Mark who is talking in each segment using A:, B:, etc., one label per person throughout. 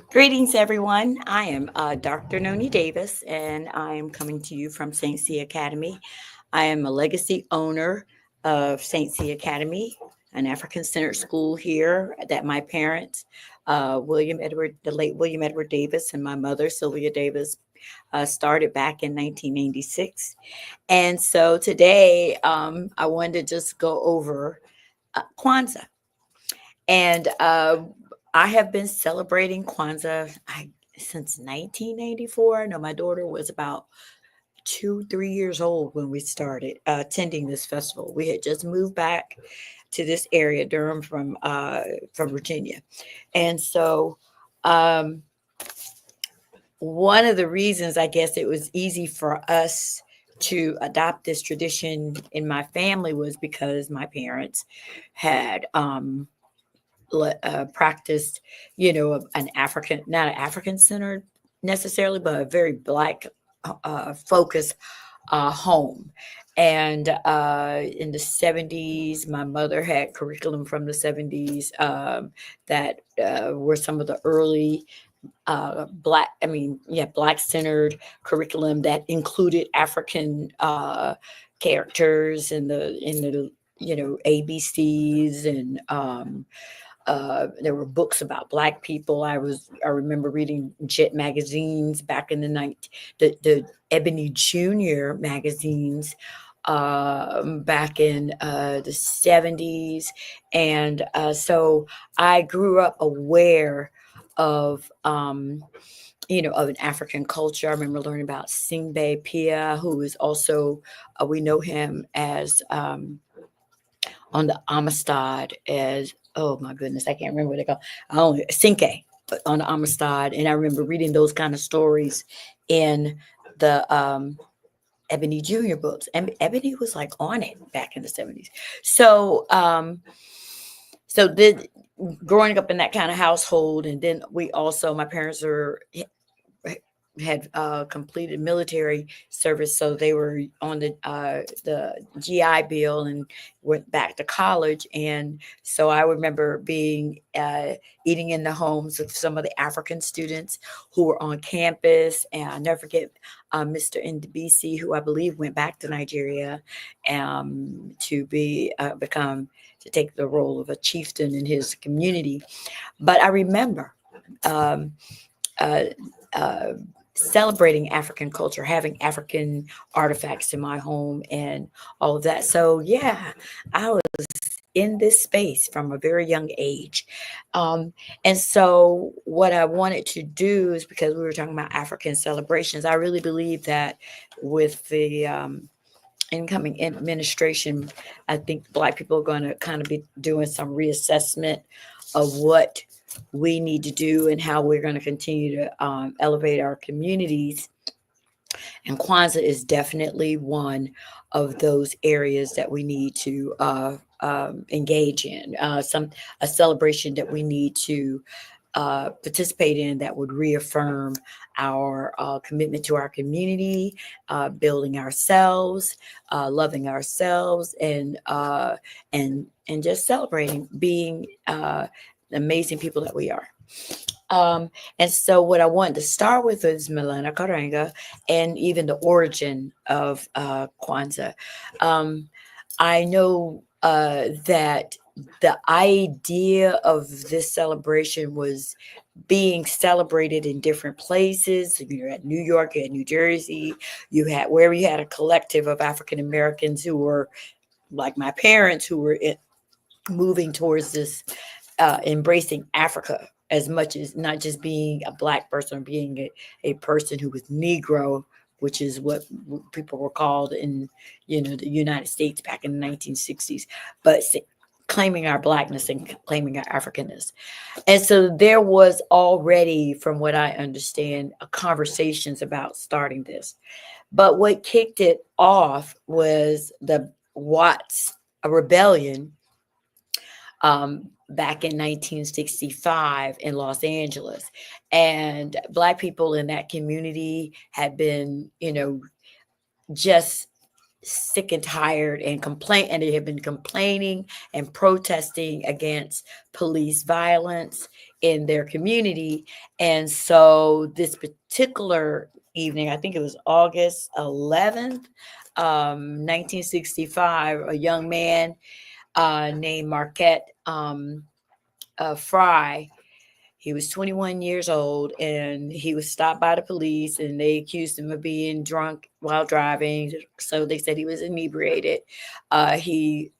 A: Greetings, everyone. I am Dr. Noni Davis, and I am coming to you from St. C Academy. I am a legacy owner of St. C Academy, an African centered school here that my parents, the late William Edward Davis, and my mother, Sylvia Davis, started back in 1996. And so today, I wanted to just go over Kwanzaa. And I have been celebrating Kwanzaa since 1994. I know my daughter was about 3 years old when we started attending this festival. We had just moved back to this area, Durham, from Virginia, and so um, one of the reasons I guess it was easy for us to adopt this tradition in my family was because my parents had practiced, an African, not an African centered necessarily, but a very black focused home. And in the 70s, my mother had curriculum from the 70s that were some of the early black centered curriculum that included African characters in the ABCs and there were books about black people. I remember reading Jet magazines back in the Ebony Junior magazines back in the 70s, and so I grew up aware of of an African culture. I remember learning about Singbe Pia, who is also we know him as on the Amistad as, oh my goodness, I can't remember what they call. I only Cinque on the Amistad, and I remember reading those kind of stories in the Ebony Junior books. And Ebony was like on it back in the 70s. So so growing up in that kind of household, and then we also, my parents are had completed military service, so they were on the GI Bill and went back to college. And so I remember being eating in the homes of some of the African students who were on campus, and I'll never forget Mr. Ndbisi, who I believe went back to Nigeria to take the role of a chieftain in his community. But I remember. Um, uh, uh, Celebrating African culture, having African artifacts in my home, and all of that. So, yeah, I was in this space from a very young age. Um, and so, what I wanted to do is, because we were talking about African celebrations, I really believe that with the incoming administration, I think Black people are going to kind of be doing some reassessment of what we need to do and how we're going to continue to elevate our communities. And Kwanzaa is definitely one of those areas that we need to engage in. A celebration that we need to participate in that would reaffirm our commitment to our community, building ourselves, loving ourselves, and just celebrating being the amazing people that we are. And so, what I wanted to start with is Milena Karenga and even the origin of Kwanzaa. Um, I know that the idea of this celebration was being celebrated in different places. You had New York, you had New Jersey, you had wherever you had a collective of African Americans who were like my parents, who were moving towards this embracing Africa as much as not just being a black person or being a person who was Negro, which is what people were called in the United States back in the 1960s, but claiming our blackness and claiming our Africanness. And so there was already, from what I understand, conversations about starting this. But what kicked it off was the Watts rebellion back in 1965 in Los Angeles. And Black people in that community had been, just sick and tired and they have been complaining and protesting against police violence in their community. And so this particular evening, I think it was August 11th, 1965, a young man named Marquette Fry. He was 21 years old and he was stopped by the police and they accused him of being drunk while driving. So they said he was inebriated. He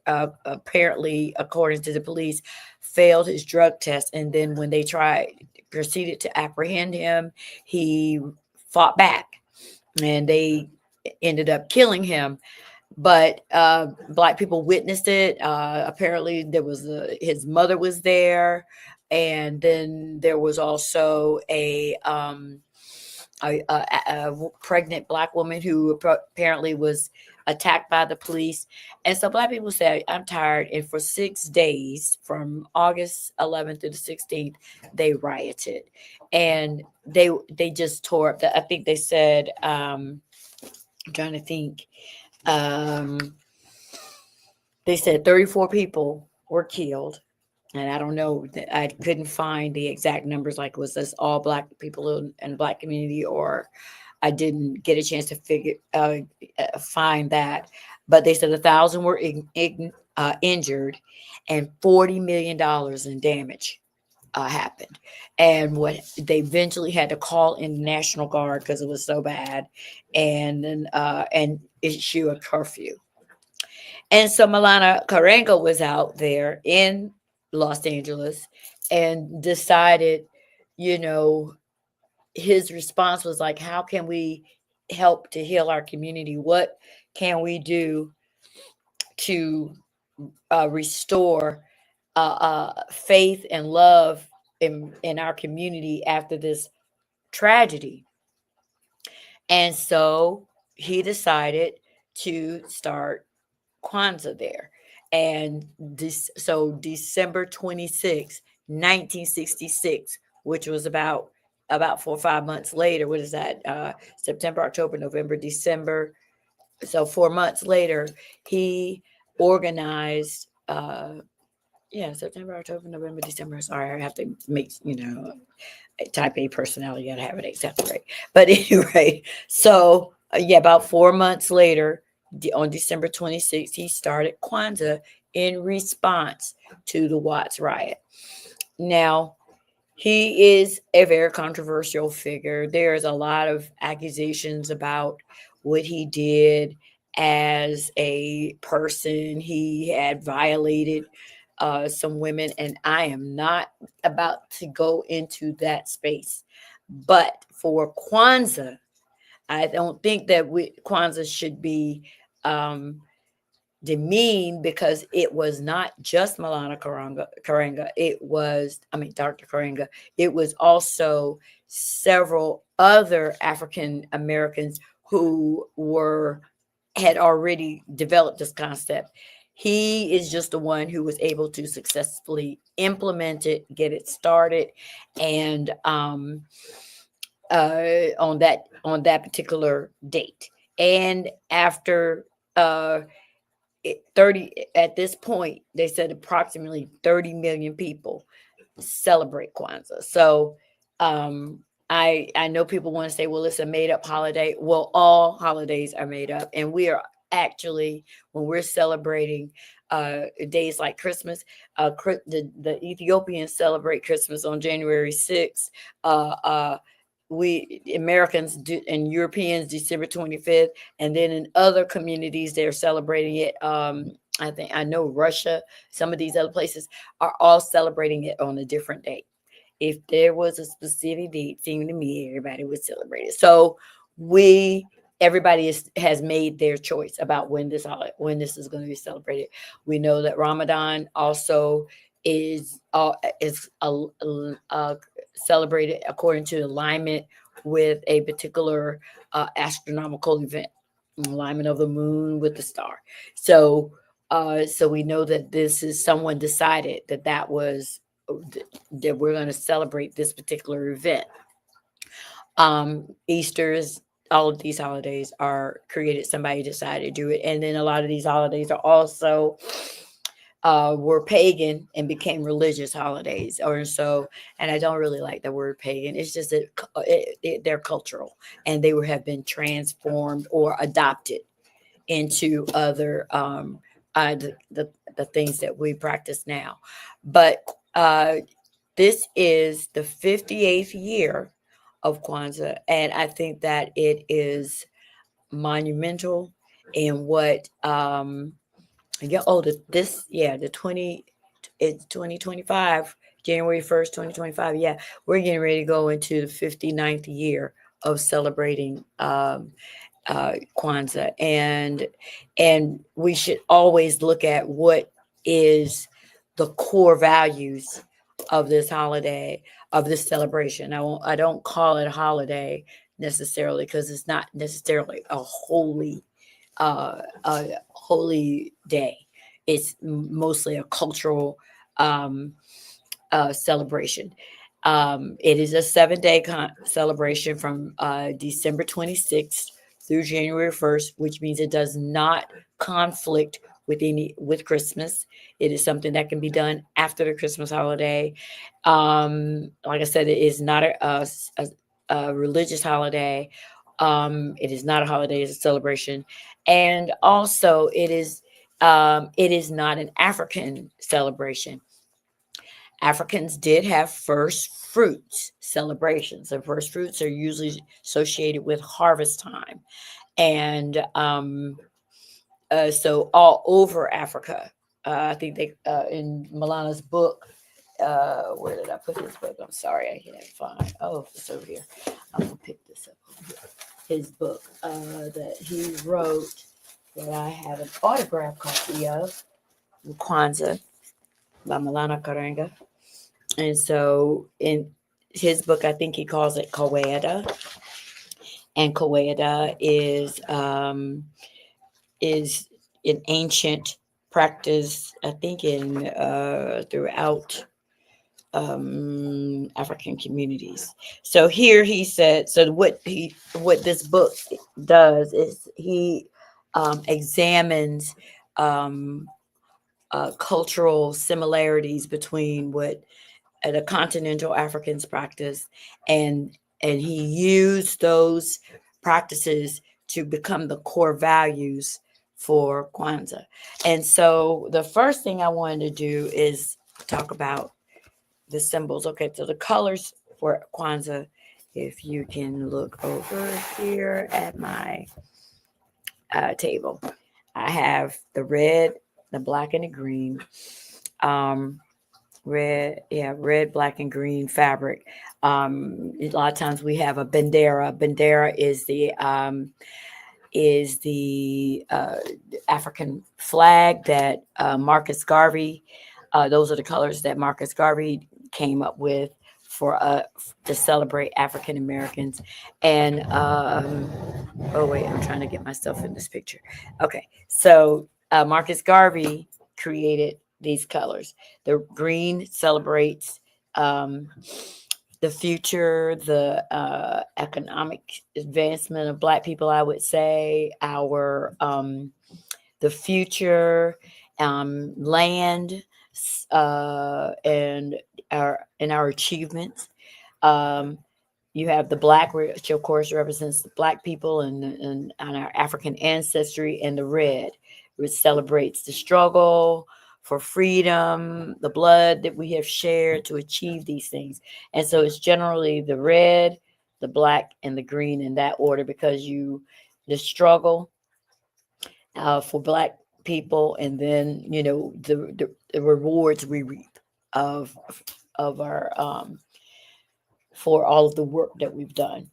A: apparently, according to the police, failed his drug test. And then when they proceeded to apprehend him, he fought back and they ended up killing him. But black people witnessed it. Apparently, his mother was there, and then there was also a pregnant black woman who apparently was attacked by the police. And so black people said, "I'm tired." And for 6 days, from August 11th to the 16th, they rioted, and they just tore up. I think they said, I'm trying to think. Um, they said 34 people were killed. And I don't know, I couldn't find the exact numbers. Like, was this all black people in black community, or I didn't get a chance to find that. But they said 1,000 were injured, and $40 million in damage happened. And what they eventually had to call in the National Guard because it was so bad, and then and issue a curfew. And so Milana Karenga was out there in Los Angeles and decided, you know, his response was like, how can we help to heal our community? What can we do to restore faith and love in our community after this tragedy? And so he decided to start Kwanzaa there. And so December 26, 1966, which was about 4 or 5 months later. What is that? September, October, November, December. So 4 months later, he organized. Yeah, September, October, November, December. Sorry, I have to make type A personality. You gotta have it exactly right. But anyway, so yeah, about 4 months later, on December 26th, he started Kwanzaa in response to the Watts riot. Now, he is a very controversial figure. There's a lot of accusations about what he did as a person. He had violated some women, and I am not about to go into that space. But for Kwanzaa, I don't think that Kwanzaa should be um, demeaned, because it was not just Milana Karenga. It was, I mean, Dr. Karenga. It was also several other African Americans who had already developed this concept. He is just the one who was able to successfully implement it, get it started, and on that particular date. And after 30, at this point, they said approximately 30 million people celebrate Kwanzaa. So I know people want to say, well, it's a made up holiday. Well, all holidays are made up, and we are actually, when we're celebrating days like Christmas, the Ethiopians celebrate Christmas on January 6th. We Americans and Europeans December 25th, and then in other communities they're celebrating it. I know Russia, some of these other places are all celebrating it on a different date. If there was a specific date, seemed to me everybody would celebrate it. So everybody has made their choice about when this is going to be celebrated. We know that Ramadan also is celebrated according to alignment with a particular astronomical event, alignment of the moon with the star. So we know that this is someone decided that we're going to celebrate this particular event. Easter is all of these holidays are created. Somebody decided to do it, and then a lot of these holidays are also were pagan and became religious holidays, or so. And I don't really like the word pagan. It's just that they're cultural, and they have been transformed or adopted into other the things that we practice now. But this is the 58th year of Kwanzaa, and I think that it is monumental in what yeah, oh, the 20, it's 2025, January 1st, 2025. Yeah, we're getting ready to go into the 59th year of celebrating Kwanzaa, and we should always look at what is the core values of this holiday, of this celebration. I don't call it a holiday necessarily, because it's not necessarily a holy day. It's mostly a cultural um, celebration. It is a 7 day celebration from December 26th through January 1st, which means it does not conflict with Christmas. It is something that can be done after the Christmas holiday. Like I said, it is not a religious holiday. It is not a holiday; it's a celebration, and also it is not an African celebration. Africans did have first fruits celebrations, and first fruits are usually associated with harvest time. And so all over Africa, I think they in Milana's book. Where did I put his book? I'm sorry, I can't find. Oh, it's over here. I'm gonna pick this up over here. His book that he wrote, that I have an autograph copy of, Kwanzaa by Milana Karenga. And so in his book, I think he calls it Kaweda, and Kaweda is an ancient practice, I think, in throughout African communities. So here he said, so what this book does is he examines um, cultural similarities between what the continental Africans practice, and he used those practices to become the core values for Kwanzaa. And so the first thing I wanted to do is talk about the symbols. Okay, so the colors for Kwanzaa, if you can look over here at my table, I have the red, the black, and the green. Um, red, black, and green fabric. A lot of times we have a bandera. Bandera is the African flag that Marcus Garvey. Those are the colors that Marcus Garvey came up with for to celebrate African Americans. And oh wait, I'm trying to get myself in this picture. Okay, so Marcus Garvey created these colors. The green celebrates um, the future, the economic advancement of Black people. I would say our the future, land, and our achievements. Um, you have the black, which of course represents the Black people and our African ancestry, and the red, which celebrates the struggle for freedom, the blood that we have shared to achieve these things. And so it's generally the red, the black, and the green in that order, because the struggle for Black people, and then the rewards we reap of our for all of the work that we've done.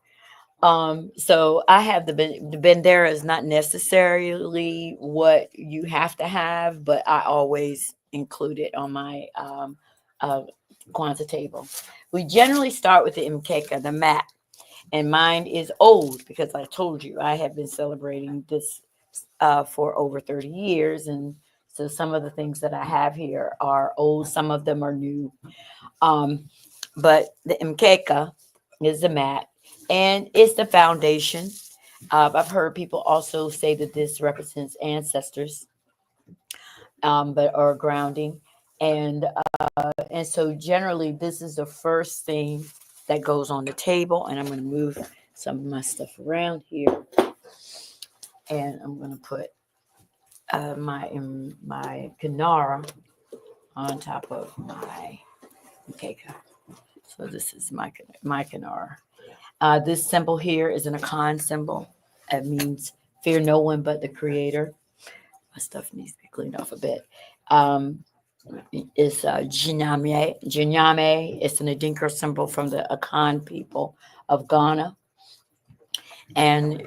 A: So I have the bandera is not necessarily what you have to have, but I always include it on my uh, Kwanzaa table. We generally start with the mkeka, the mat, and mine is old because I told you I have been celebrating this for over 30 years, and so some of the things that I have here are old, some of them are new. Um, but the mkeka is the mat, and it's the foundation. I've heard people also say that this represents ancestors, but or grounding, and and so generally this is the first thing that goes on the table. And I'm going to move some of my stuff around here, and I'm going to put my Kanara on top of my okay. So this is my Kanara. This symbol here is an Akan symbol. It means fear no one but the Creator. My stuff needs to be cleaned off a bit. Um, it's Jinyame. Jinyame. It's an Adinkra symbol from the Akan people of Ghana. And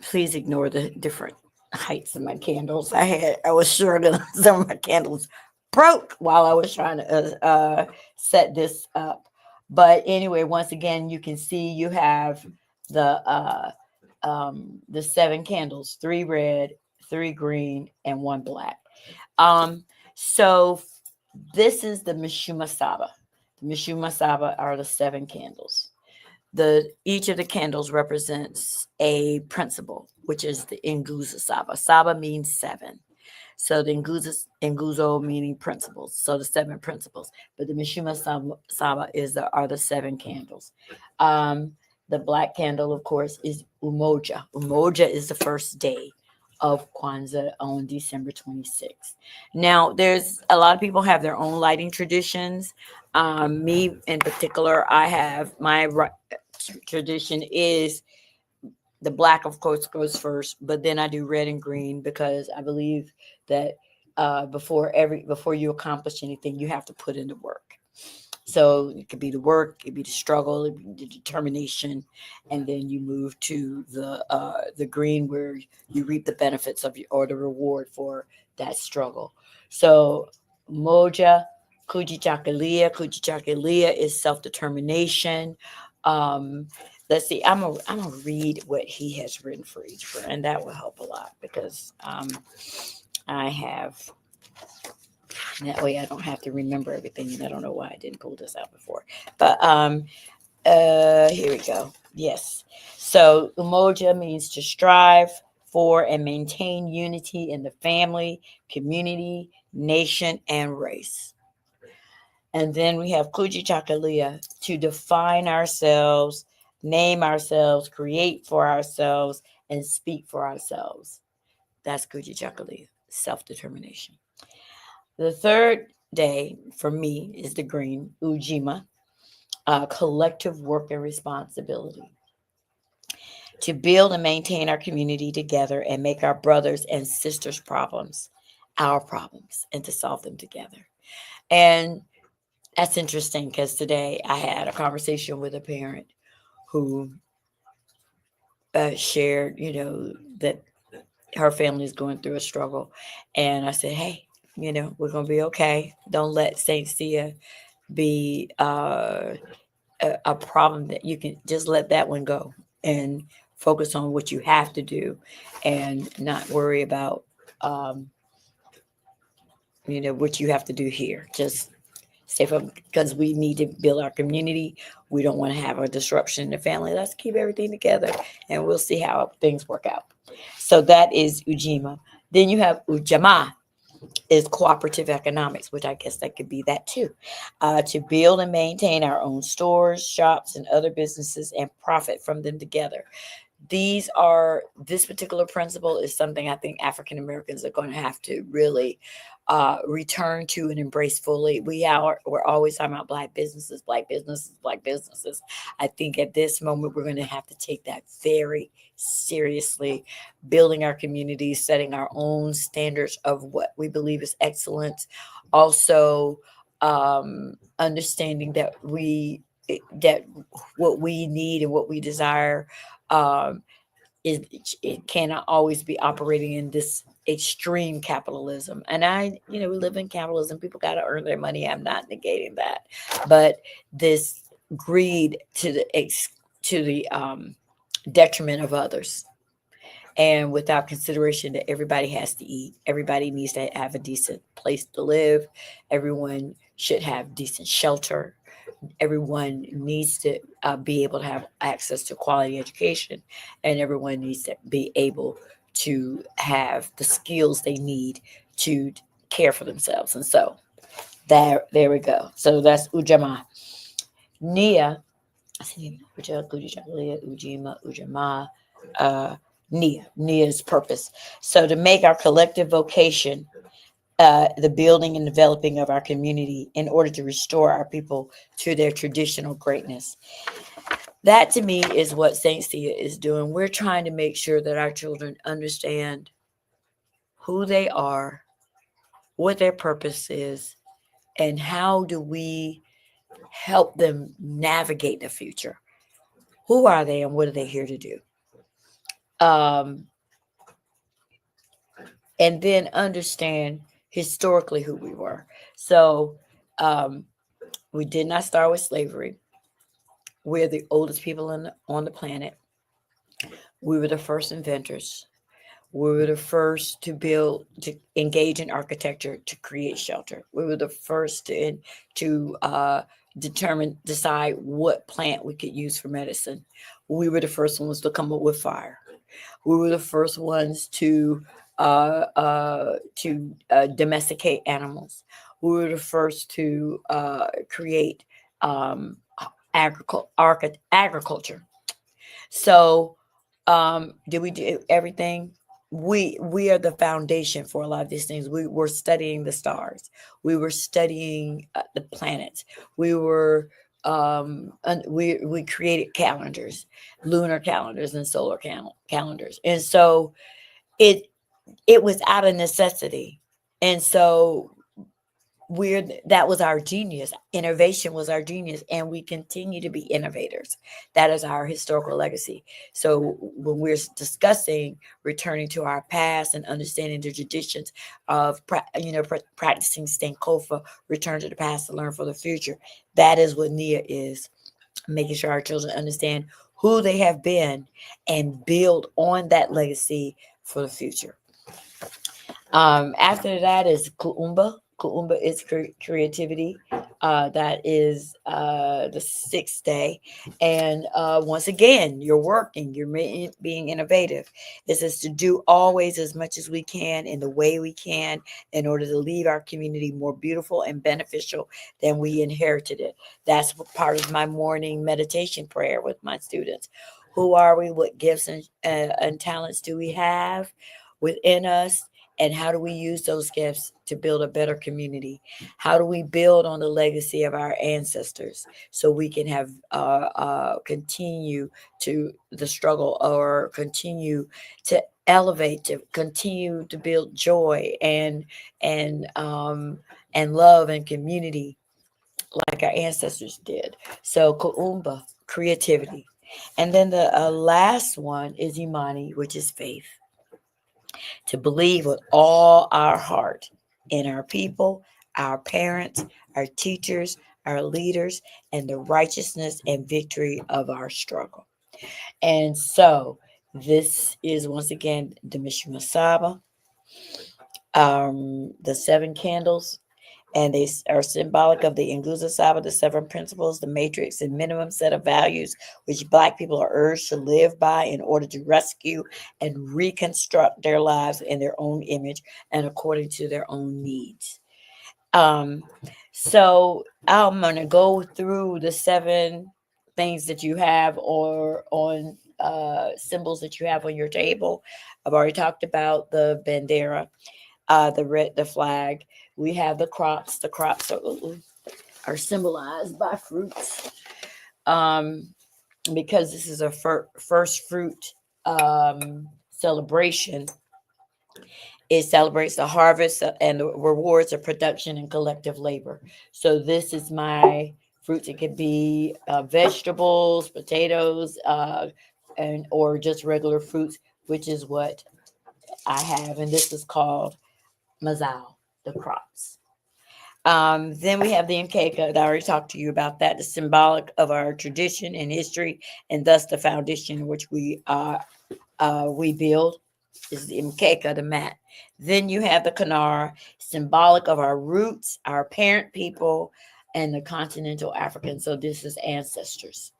A: please ignore the different heights of my candles. I was sure that some of my candles broke while I was trying to set this up. But anyway, once again, you can see you have the 7 candles: 3 red, 3 green, and 1 black. So this is the Mishuma Saba. The Mishuma Saba are the 7 candles. Each of the candles represents a principle, which is the Nguzo Saba. Saba means 7. So the Nguzo meaning principles. So the 7 principles. But the Mishima Saba are the 7 candles. The black candle, of course, is Umoja. Umoja is the first day of Kwanzaa on December 26th. Now, there's a lot of people have their own lighting traditions. Me in particular, I have my tradition is the black, of course, goes first, but then I do red and green because I believe that before you accomplish anything, you have to put in the work. So it could be the work, it could be the struggle, it could be the determination, and then you move to the green where you reap the benefits or the reward for that struggle. So Moja, Kujichagulia is self determination. Um, let's see. I'm gonna read what he has written for each friend. That will help a lot because I have that way I don't have to remember everything, and I don't know why I didn't pull this out before. But here we go. Yes. So Umoja means to strive for and maintain unity in the family, community, nation, and race. And then we have Kujichagulia, to define ourselves, name ourselves, create for ourselves, and speak for ourselves. That's Kujichagulia, self determination. The third day for me is the green, Ujima, collective work and responsibility. To build and maintain our community together and make our brothers and sisters' problems our problems and to solve them together. And that's interesting because today I had a conversation with a parent who shared, that her family is going through a struggle. And I said, hey, we're going to be okay. Don't let St. Cia be a problem that you can just let that one go and focus on what you have to do and not worry about, what you have to do here. Just stay from because we need to build our community. We don't want to have a disruption in the family. Let's keep everything together and we'll see how things work out. So that is Ujima. Then you have Ujama, is cooperative economics, which I guess that could be that too. To build and maintain our own stores, shops, and other businesses and profit from them together. This particular principle is something I think African Americans are going to have to really return to and embrace fully. We're always talking about black businesses, black businesses, black businesses. I think at this moment we're going to have to take that very seriously, building our communities, setting our own standards of what we believe is excellence. Also, understanding that what we need and what we desire um, it cannot always be operating in this extreme capitalism. And we live in capitalism. People got to earn their money. I'm not negating that, but this greed to the detriment of others, and without consideration that everybody has to eat, everybody needs to have a decent place to live, everyone should have decent shelter, everyone needs to be able to have access to quality education, and everyone needs to be able to have the skills they need to care for themselves. And so there we go. So that's Ujamaa. Nia, Uja, Guja, Leah, Ujima, Ujamaa, Nia's purpose. So to make our collective vocation the building and developing of our community in order to restore our people to their traditional greatness. That to me is what St. Cia is doing. We're trying to make sure that our children understand who they are, what their purpose is, and how do we help them navigate the future. Who are they and what are they here to do? Um, and then understand historically who we were. So um, we did not start with slavery. We're the oldest people on the planet. We were the first inventors. We were the first to build, to engage in architecture, to create shelter. We were the first to decide what plant we could use for medicine. We were the first ones to come up with fire. We were the first ones to domesticate animals. We were the first to create um, agriculture. So, did we do everything? We are the foundation for a lot of these things. We were studying the stars. We were studying the planets. We were we created calendars, lunar calendars and solar calendars, and so it it was out of necessity, and so we're that was our genius. Innovation was our genius, and we continue to be innovators. That is our historical legacy. So when we're discussing returning to our past and understanding the traditions of practicing Stankofa, return to the past to learn for the future, that is what Nia is, making sure our children understand who they have been and build on that legacy for the future. After that is Kuumba. Kuumba is creativity. That is the sixth day. And once again, you're working, you're being innovative. This is to do always as much as we can in the way we can in order to leave our community more beautiful and beneficial than we inherited it. That's part of my morning meditation prayer with my students. Who are we? What gifts and talents do we have within us? And how do we use those gifts to build a better community? How do we build on the legacy of our ancestors so we can have continue to the struggle, or continue to elevate, to continue to build joy and um, and love and community like our ancestors did. So Kuumba, creativity. And then the last one is Imani, which is faith, to believe with all our heart in our people, our parents, our teachers, our leaders, and the righteousness and victory of our struggle. And so this is once again the Mishima Saba, the seven candles, and they are symbolic of the Nguza Saba, the seven principles, the matrix, and minimum set of values which Black people are urged to live by in order to rescue and reconstruct their lives in their own image and according to their own needs. Um, so I'm going to go through the seven things that you have or on symbols that you have on your table. I've already talked about the bandera, the flag. We have the crops. The crops are symbolized by fruits, um, because this is a first fruit celebration. It celebrates the harvest and the rewards of production and collective labor. So this is my fruits. It could be vegetables, potatoes, and or just regular fruits, which is what I have. And this is called mazao, the crops. Then we have the Nkeka. I already talked to you about that. The symbolic of our tradition and history, and thus the foundation which we build is the Mkeka, the mat. Then you have the Kanar, symbolic of our roots, our parent people, and the continental African. So this is ancestors.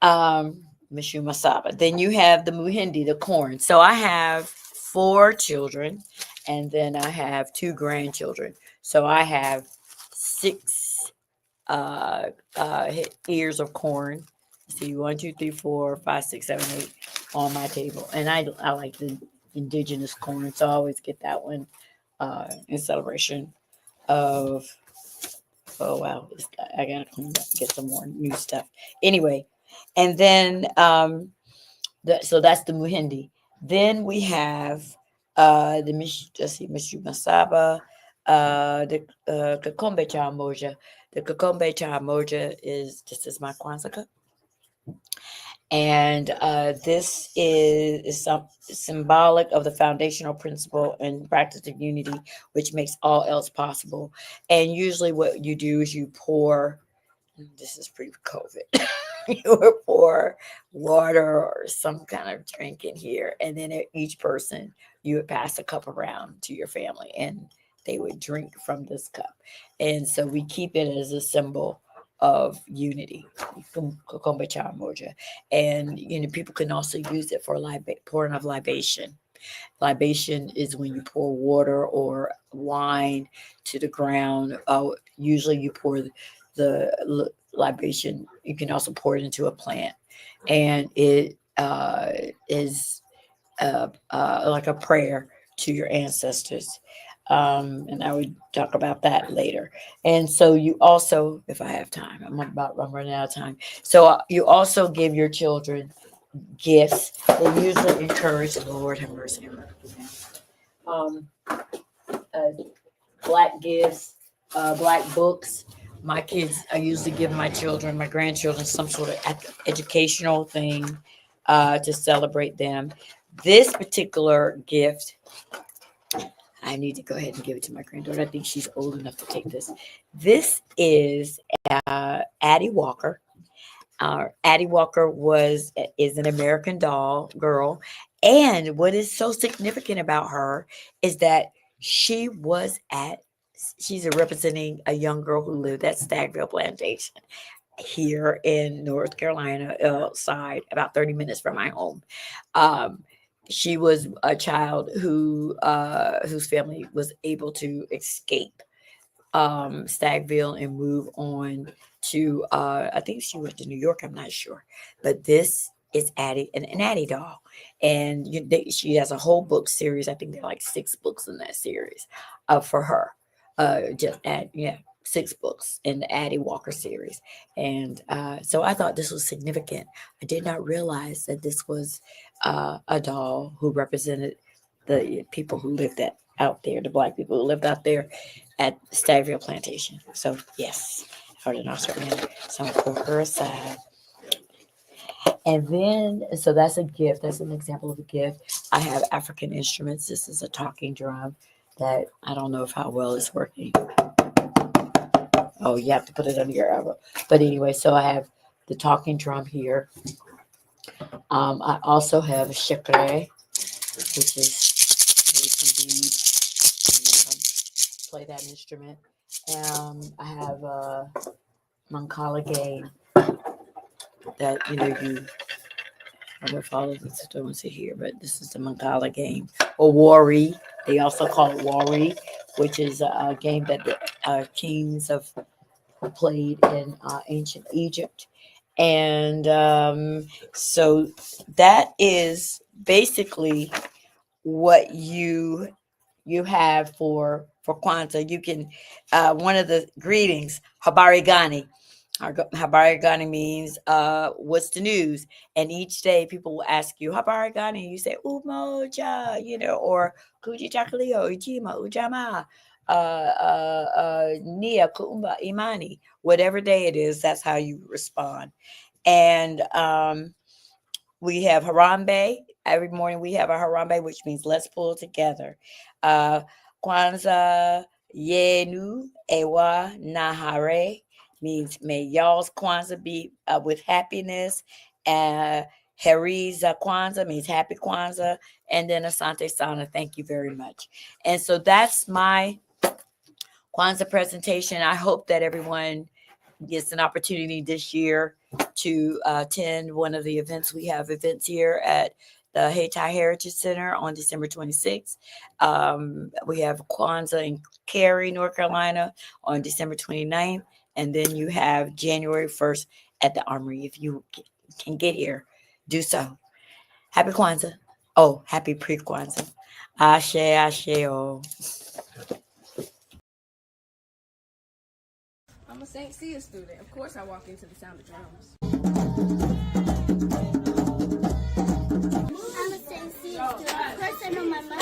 A: Mishu Masaba. Then you have the Muhindi, the corn. So I have 4 children, and then I have 2 grandchildren. So I have 6 ears of corn. See, 1, 2, 3, 4, 5, 6, 7, 8 on my table, and I like the indigenous corn, so I always get that one in celebration of. Oh wow, I gotta clean up, get some more new stuff. Anyway, and then so that's the Muhindi. Then we have the Mishu Masaba, the Kakombe Cha Moja. The Kakombe Cha Moja is this is my Kwanzaa cup. And this is some symbolic of the foundational principle and practice of unity, which makes all else possible. And usually, what you do is you pour. This is pre-COVID. You would pour water or some kind of drink in here, and then each person you would pass a cup around to your family, and they would drink from this cup. And so we keep it as a symbol of unity. And people can also use it for pouring of libation. Libation is when you pour water or wine to the ground. Usually you pour the libation. You can also pour it into a plant, and it is like a prayer to your ancestors. And I would talk about that later. And so you also, if I have time, I'm running out of time. So you also give your children gifts. They usually encourage the Lord have mercy. Um, uh, Black gifts, black books. My kids, I usually give my children, my grandchildren, some sort of educational thing to celebrate them. This particular gift, I need to go ahead and give it to my granddaughter. I think she's old enough to take this. This is Addie Walker. Addie Walker is an American doll girl, and what is so significant about her is that she was she's representing a young girl who lived at Stagville Plantation here in North Carolina, side about 30 minutes from my home. Um, she was a child whose family was able to escape Stagville and move on to I think she went to New York. I'm not sure, but this is Addie, an Addie doll, and she has a whole book series. I think there are like 6 books in that series, for her. Just add, yeah, 6 books in the Addie Walker series, and so I thought this was significant. I did not realize that this was a doll who represented the people who lived out there, the black people who lived out there at Stagville Plantation. So yes, heard an Oscar man. So I put her aside. And then, so that's a gift. That's an example of a gift. I have African instruments. This is a talking drum that I don't know if how well it's working. Oh, you have to put it under your elbow. But anyway, so I have the talking drum here. I also have a shekere, which is play that instrument. I have a Mancala game that you. I will follow this. I don't see here, but this is the Mancala game or Wari. They also call it Wari, which is a game that the kings of played in ancient Egypt. And so that is basically what you have for Kwanzaa. You can one of the greetings, Habari Gani. Habari Gani means what's the news? And each day people will ask you Habari Gani, you say Umoja, or Kuji Chakalio, Ijima, Ujama, Nia Kumba Imani. Whatever day it is, that's how you respond. And we have Harambe. Every morning we have a Harambe, which means let's pull together. Kwanzaa Yenu Ewa Nahare means may y'all's Kwanzaa be with happiness. Heriza Kwanzaa means happy Kwanzaa. And then Asante Sana, thank you very much. And so that's my Kwanzaa presentation. I hope that everyone gets an opportunity this year to attend one of the events. We have events here at the Hayti Heritage Center on December 26th. We have Kwanzaa in Cary, North Carolina on December 29th. And then you have January 1st at the Armory. If you can get here, do so. Happy Kwanzaa. Oh, happy pre-Kwanzaa. Ashe, ashe, oh.
B: I'm a St. Cia student. Of course I walk into the sound of drums.
C: I'm a St. Cia student. Of course I know my mother.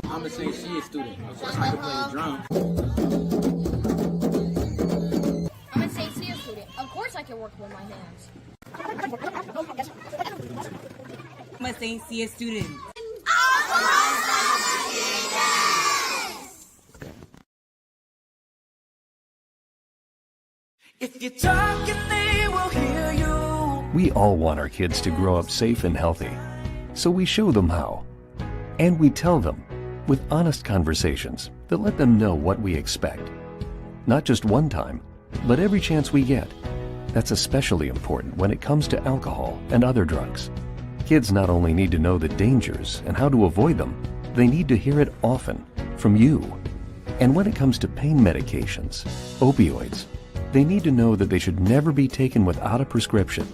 D: I'm a St. Cia student. Of course I can play the drum.
E: I'm a St. Cia student. Of course I can work with my hands.
F: I'm a St. Cia student.
G: If you're talking, they will hear you.
H: We all want our kids to grow up safe and healthy, so we show them how. And we tell them with honest conversations that let them know what we expect. Not just one time, but every chance we get. That's especially important when it comes to alcohol and other drugs. Kids not only need to know the dangers and how to avoid them, they need to hear it often from you. And when it comes to pain medications, opioids, they need to know that they should never be taken without a prescription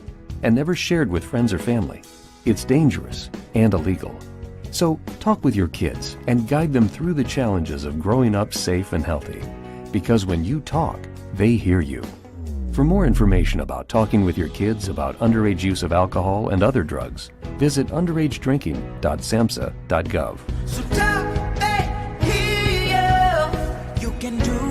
H: and never shared with friends or family. It's dangerous and illegal. So talk with your kids and guide them through the challenges of growing up safe and healthy. Because when you talk, they hear you. For more information about talking with your kids about underage use of alcohol and other drugs, visit underagedrinking.samhsa.gov.
G: So talk, they hear you. You can do